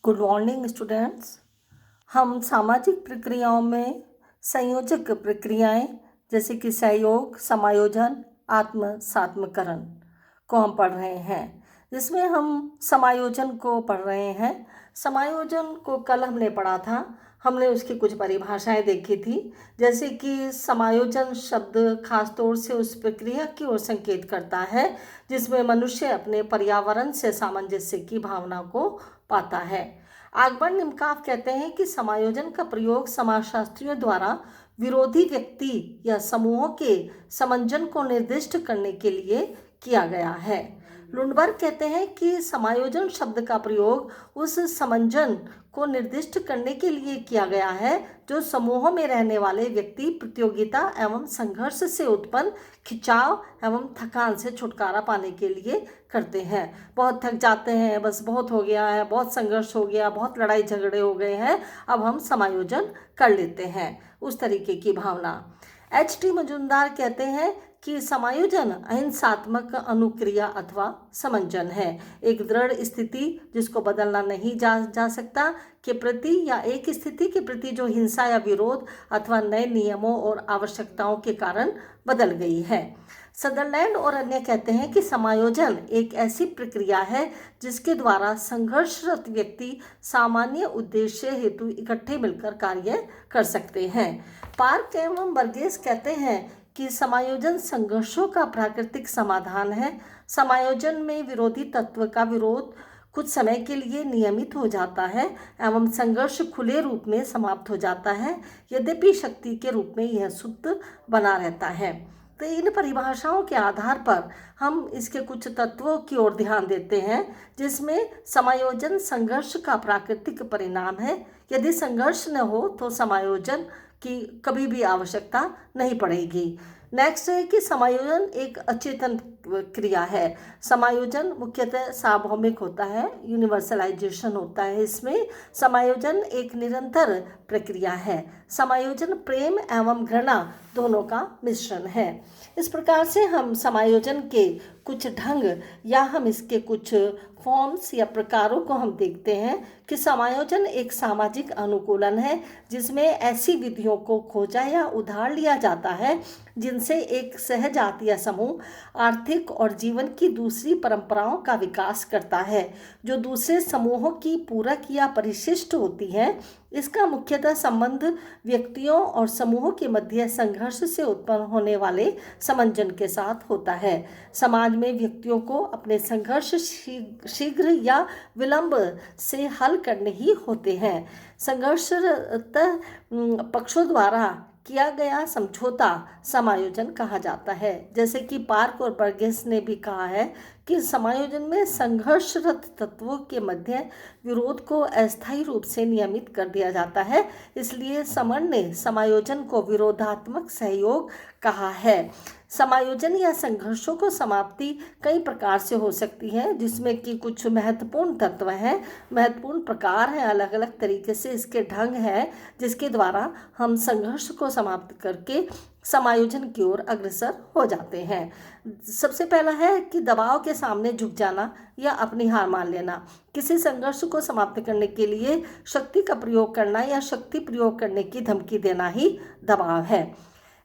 Good morning students. हम सामाजिक प्रक्रियाओं में संयोजक प्रक्रियाएं जैसे कि सहयोग, समायोजन, आत्म सात्मकरण को हम पढ़ रहे हैं, जिसमें हम समायोजन को पढ़ रहे हैं। समायोजन को कल हमने पढ़ा था। हमने उसकी कुछ परिभाषाएं देखी थी, जैसे कि समायोजन शब्द खास तौर से उस प्रक्रिया की ओर संकेत करता है जिसमें मनुष्य अपने पर्यावरण से सामंजस्य की भावना को पाता है। आगमन निमकाफ कहते हैं कि समायोजन का प्रयोग समाजशास्त्रियों द्वारा विरोधी व्यक्ति या समूहों के समंजन को निर्दिष्ट करने के लिए किया गया है। लुंडबर्ग कहते हैं कि समायोजन शब्द का प्रयोग उस समंजन को निर्दिष्ट करने के लिए किया गया है जो समूहों में रहने वाले व्यक्ति प्रतियोगिता एवं संघर्ष से उत्पन्न खिंचाव एवं थकान से छुटकारा पाने के लिए करते हैं। बहुत थक जाते हैं, बस बहुत हो गया है, बहुत संघर्ष हो गया, बहुत लड़ाई झगड़े हो गए हैं, अब हम समायोजन कर लेते हैं, उस तरीके की भावना। H.T. मजूमदार कहते हैं कि समायोजन अहिंसात्मक अनुक्रिया अथवा समंजन है, एक दृढ़ स्थिति जिसको बदलना नहीं जा सकता के प्रति या एक स्थिति के प्रति जो हिंसा या विरोध अथवा नए नियमों और आवश्यकताओं के कारण बदल गई है। सदरलैंड और अन्य कहते हैं कि समायोजन एक ऐसी प्रक्रिया है जिसके द्वारा संघर्षरत व्यक्ति सामान्य उद्देश्य हेतु इकट्ठे मिलकर कार्य कर सकते हैं। पार्क एवं बर्गेस कहते हैं कि समायोजन संघर्षों का प्राकृतिक समाधान है। समायोजन में विरोधी तत्व का विरोध कुछ समय के लिए नियमित हो जाता है एवं संघर्ष खुले रूप में समाप्त हो जाता है, यद्यपि शक्ति के रूप में यह शुद्ध बना रहता है। तो इन परिभाषाओं के आधार पर हम इसके कुछ तत्वों की ओर ध्यान देते हैं, जिसमें समायोजन संघर्ष का प्राकृतिक परिणाम है। यदि संघर्ष न हो तो समायोजन की कभी भी आवश्यकता नहीं पड़ेगी। नेक्स्ट है कि समायोजन एक अचेतन क्रिया है। समायोजन मुख्यतः सार्वभौमिक होता है, यूनिवर्सलाइजेशन होता है। इसमें समायोजन एक निरंतर प्रक्रिया है। समायोजन प्रेम एवं घृणा दोनों का मिश्रण है। इस प्रकार से हम समायोजन के कुछ ढंग या हम इसके कुछ फॉर्म्स या प्रकारों को हम देखते हैं कि समायोजन एक सामाजिक अनुकूलन है जिसमें ऐसी विधियों को खोजा या उधार लिया जाता है जिनसे एक सहजात या समूह आर्थिक और जीवन की दूसरी परंपराओं का विकास करता है जो दूसरे समूहों की पूरक या परिशिष्ट होती है। इसका मुख्यतः संबंध व्यक्तियों और समूहों के मध्य संघर्ष से उत्पन्न होने वाले समंजन के साथ होता है। समाज में व्यक्तियों को अपने संघर्ष शीघ्र या विलंब से हल करने ही होते हैं। संघर्षरत पक्षों द्वारा किया गया समझौता समायोजन कहा जाता है। जैसे कि पार्क और बर्गेस ने भी कहा है कि समायोजन में संघर्षरत तत्वों के मध्य विरोध को अस्थायी रूप से नियमित कर दिया जाता है। इसलिए समर ने समायोजन को विरोधात्मक सहयोग कहा है। समायोजन या संघर्षों को समाप्ति कई प्रकार से हो सकती है, जिसमें कि कुछ महत्वपूर्ण तत्व हैं, महत्वपूर्ण प्रकार हैं, अलग अलग तरीके से इसके ढंग हैं जिसके द्वारा हम संघर्ष को समाप्त करके समायोजन की ओर अग्रसर हो जाते हैं। सबसे पहला है कि दबाव के सामने झुक जाना या अपनी हार मान लेना। किसी संघर्ष को समाप्त करने के लिए शक्ति का प्रयोग करना या शक्ति प्रयोग करने की धमकी देना ही दबाव है।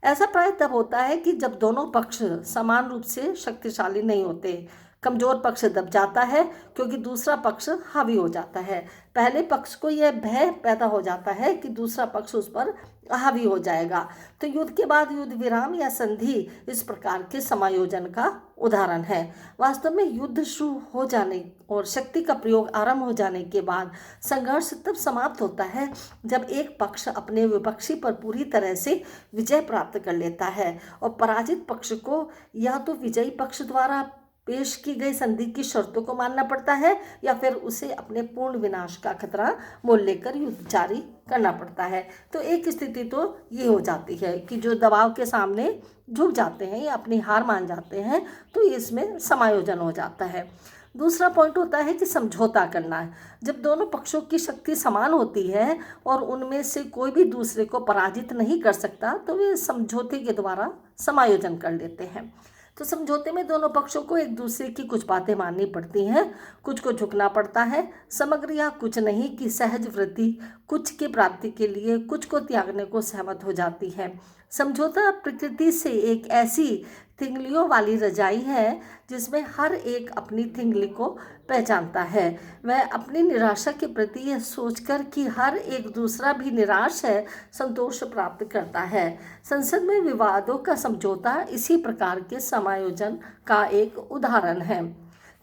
ऐसा प्राय तब होता है कि जब दोनों पक्ष समान रूप से शक्तिशाली नहीं होते। कमजोर पक्ष दब जाता है क्योंकि दूसरा पक्ष हावी हो जाता है। पहले पक्ष को यह भय पैदा हो जाता है कि दूसरा पक्ष उस पर हावी हो जाएगा। तो युद्ध के बाद युद्ध विराम या संधि इस प्रकार के समायोजन का उदाहरण है। वास्तव में युद्ध शुरू हो जाने और शक्ति का प्रयोग आरंभ हो जाने के बाद संघर्ष तब समाप्त होता है जब एक पक्ष अपने विपक्षी पर पूरी तरह से विजय प्राप्त कर लेता है और पराजित पक्ष को या तो विजयी पक्ष द्वारा पेश की गई संधि की शर्तों को मानना पड़ता है या फिर उसे अपने पूर्ण विनाश का खतरा मोल लेकर युद्ध जारी करना पड़ता है। तो एक स्थिति तो ये हो जाती है कि जो दबाव के सामने झुक जाते हैं या अपनी हार मान जाते हैं, तो इसमें समायोजन हो जाता है। दूसरा पॉइंट होता है कि समझौता करना है। जब दोनों पक्षों की शक्ति समान होती है और उनमें से कोई भी दूसरे को पराजित नहीं कर सकता, तो वे समझौते के द्वारा समायोजन कर लेते हैं। तो समझौते में दोनों पक्षों को एक दूसरे की कुछ बातें माननी पड़ती हैं, कुछ को झुकना पड़ता है। समग्र या कुछ नहीं की सहज वृत्ति कुछ की प्राप्ति के लिए कुछ को त्यागने को सहमत हो जाती है। समझौता प्रकृति से एक ऐसी थिंगलियों वाली रजाई है जिसमें हर एक अपनी थिंगली को पहचानता है। वह अपनी निराशा के प्रति यह सोचकर कि हर एक दूसरा भी निराश है, संतोष प्राप्त करता है। संसद में विवादों का समझौता इसी प्रकार के समायोजन का एक उदाहरण है।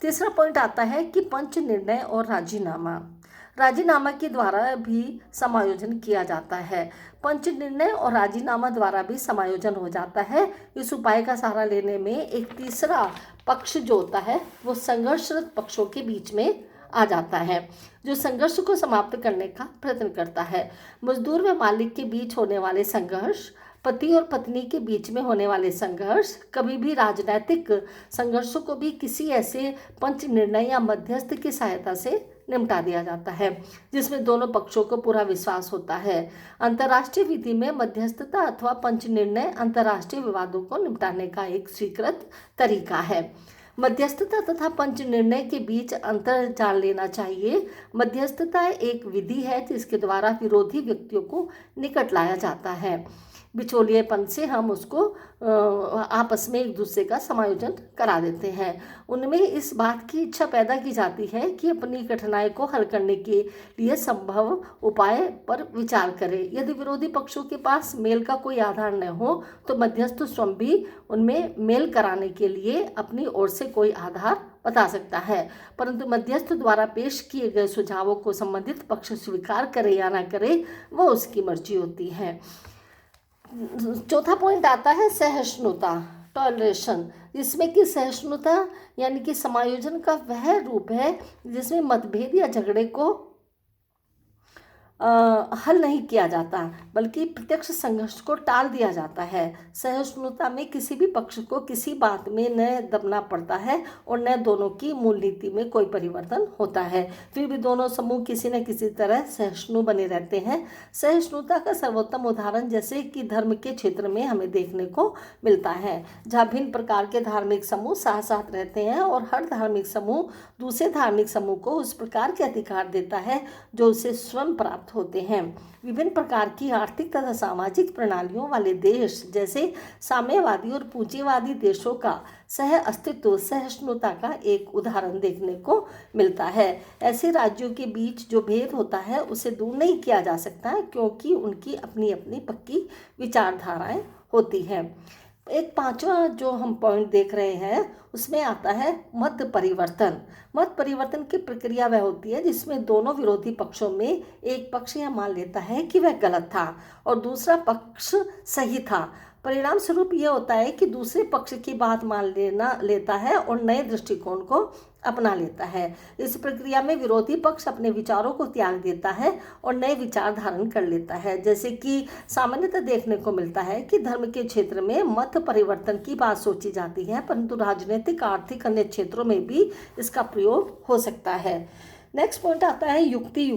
तीसरा पॉइंट आता है कि पंच निर्णय और राजीनामा के द्वारा भी समायोजन किया जाता है। पंच निर्णय और राजीनामा द्वारा भी समायोजन हो जाता है। इस उपाय का सहारा लेने में एक तीसरा पक्ष जो होता है वो संघर्षरत पक्षों के बीच में आ जाता है, जो संघर्ष को समाप्त करने का प्रयत्न करता है। मजदूर व मालिक के बीच होने वाले संघर्ष, पति और पत्नी के बीच में होने वाले संघर्ष, कभी भी राजनैतिक संघर्षों को भी किसी ऐसे पंच निर्णय या मध्यस्थ की सहायता से निपटा दिया जाता है जिसमें दोनों पक्षों को पूरा विश्वास होता है। अंतर्राष्ट्रीय विधि में मध्यस्थता अथवा पंच निर्णय अंतर्राष्ट्रीय विवादों को निपटाने का एक स्वीकृत तरीका है। मध्यस्थता तथा पंच निर्णय के बीच अंतर जान लेना चाहिए। मध्यस्थता एक विधि है जिसके द्वारा विरोधी व्यक्तियों को निकट लाया जाता है। बिचौलिएपन से हम उसको आपस में एक दूसरे का समायोजन करा देते हैं। उनमें इस बात की इच्छा पैदा की जाती है कि अपनी कठिनाई को हल करने के लिए संभव उपाय पर विचार करें। यदि विरोधी पक्षों के पास मेल का कोई आधार न हो तो मध्यस्थ स्वयं भी उनमें मेल कराने के लिए अपनी ओर से कोई आधार बता सकता है, परंतु मध्यस्थ द्वारा पेश किए गए सुझावों को संबंधित पक्ष स्वीकार करे या न करे वो उसकी मर्जी होती है। चौथा पॉइंट आता है सहिष्णुता, टॉलरेशन, जिसमें कि सहिष्णुता यानी कि समायोजन का वह रूप है जिसमें मतभेद या झगड़े को हल नहीं किया जाता बल्कि प्रत्यक्ष संघर्ष को टाल दिया जाता है। सहिष्णुता में किसी भी पक्ष को किसी बात में न दबना पड़ता है और न दोनों की मूल नीति में कोई परिवर्तन होता है, फिर भी दोनों समूह किसी न किसी तरह सहिष्णु बने रहते हैं। सहिष्णुता का सर्वोत्तम उदाहरण जैसे कि धर्म के क्षेत्र में हमें देखने को मिलता है, जहाँ भिन्न प्रकार के धार्मिक समूह साथ साथ रहते हैं और हर धार्मिक समूह दूसरे धार्मिक समूह को उस प्रकार के अधिकार देता है जो उसे स्वयं प्राप्त होते हैं। विभिन्न प्रकार की आर्थिक तथा सामाजिक प्रणालियों वाले देश जैसे साम्यवादी और पूंजीवादी देशों का सह अस्तित्व सहिष्णुता का एक उदाहरण देखने को मिलता है। ऐसे राज्यों के बीच जो भेद होता है उसे दूर नहीं किया जा सकता क्योंकि उनकी अपनी अपनी पक्की विचारधाराएं होती हैं। एक पांचवा जो हम पॉइंट देख रहे हैं उसमें आता है मत परिवर्तन। मत परिवर्तन की प्रक्रिया वह होती है जिसमें दोनों विरोधी पक्षों में एक पक्ष यह मान लेता है कि वह गलत था और दूसरा पक्ष सही था। परिणाम स्वरूप यह होता है कि दूसरे पक्ष की बात मान लेता है और नए दृष्टिकोण को अपना लेता है। इस प्रक्रिया में विरोधी पक्ष अपने विचारों को त्याग देता है और नए विचार धारण कर लेता है। जैसे कि सामान्यतः देखने को मिलता है कि धर्म के क्षेत्र में मत परिवर्तन की बात सोची जाती है, परंतु राजनीतिक आर्थिक अन्य क्षेत्रों में भी इसका प्रयोग हो सकता है। नेक्स्ट पॉइंट आता है युक्ति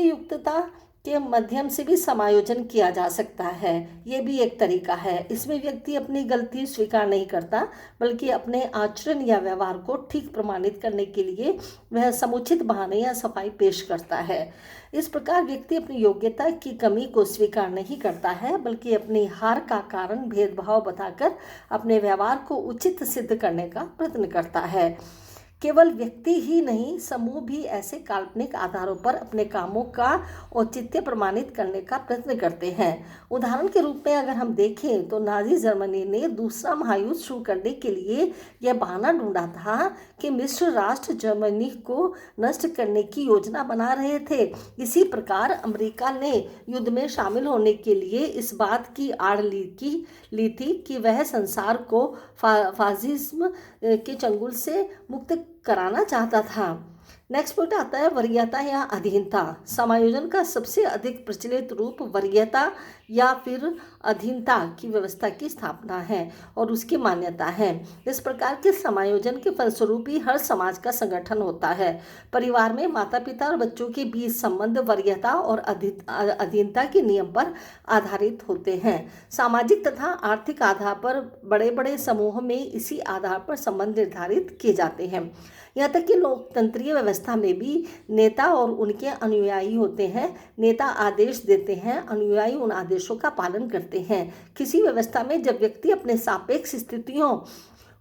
युक्तता के माध्यम से भी समायोजन किया जा सकता है। ये भी एक तरीका है। इसमें व्यक्ति अपनी गलती स्वीकार नहीं करता बल्कि अपने आचरण या व्यवहार को ठीक प्रमाणित करने के लिए वह समुचित बहाने या सफाई पेश करता है। इस प्रकार व्यक्ति अपनी योग्यता की कमी को स्वीकार नहीं करता है बल्कि अपनी हार का कारण भेदभाव बताकर अपने व्यवहार को उचित सिद्ध करने का प्रयत्न करता है। केवल व्यक्ति ही नहीं, समूह भी ऐसे काल्पनिक आधारों पर अपने कामों का औचित्य प्रमाणित करने का प्रयत्न करते हैं। उदाहरण के रूप में अगर हम देखें तो नाजी जर्मनी ने दूसरा महायुद्ध शुरू करने के लिए यह बहाना ढूंढा था कि मिस्र राष्ट्र जर्मनी को नष्ट करने की योजना बना रहे थे। इसी प्रकार अमेरिका ने युद्ध में शामिल होने के लिए इस बात की आड़ ली थी कि वह संसार को फासिज्म के चंगुल से मुक्त कराना चाहता था। नेक्स्ट पॉइंट आता है वरीयता या अधीनता। समायोजन का सबसे अधिक प्रचलित रूप वरीयता या फिर अधीनता की व्यवस्था की स्थापना है और उसकी मान्यता है। इस प्रकार के समायोजन के फलस्वरूप ही हर समाज का संगठन होता है। परिवार में माता पिता और बच्चों के बीच संबंध वरीयता और अधीनता के नियम पर आधारित होते हैं। सामाजिक तथा आर्थिक आधार पर बड़े बड़े समूह में इसी आधार पर संबंध निर्धारित किए जाते हैं। यहाँ तक कि लोकतंत्रीय व्यवस्था में भी नेता और उनके अनुयायी होते हैं। नेता आदेश देते हैं, अनुयायी उन आदेशों का पालन करते हैं। किसी व्यवस्था में जब व्यक्ति अपने सापेक्ष स्थितियों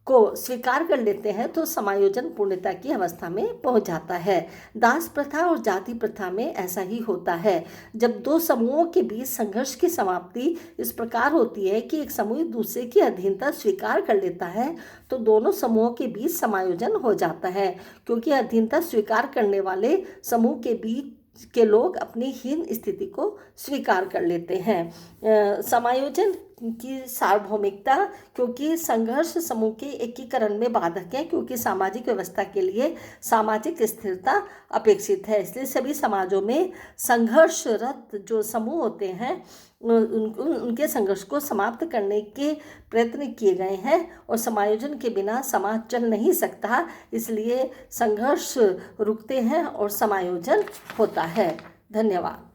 को स्वीकार कर लेते हैं तो समायोजन पूर्णता की अवस्था में पहुंच जाता है। दास प्रथा और जाति प्रथा में ऐसा ही होता है। जब दो समूहों के बीच संघर्ष की समाप्ति इस प्रकार होती है कि एक समूह दूसरे की अधीनता स्वीकार कर लेता है तो दोनों समूहों के बीच समायोजन हो जाता है, क्योंकि अधीनता स्वीकार करने वाले समूह के बीच के लोग अपनी हीन स्थिति को स्वीकार कर लेते हैं। समायोजन की सार्वभौमिकता, क्योंकि संघर्ष समूह के एकीकरण में बाधक है, क्योंकि सामाजिक व्यवस्था के लिए सामाजिक स्थिरता अपेक्षित है। इसलिए सभी समाजों में संघर्षरत जो समूह होते हैं उनके संघर्ष को समाप्त करने के प्रयत्न किए गए हैं और समायोजन के बिना समाज चल नहीं सकता। इसलिए संघर्ष रुकते हैं और समायोजन होता है। धन्यवाद।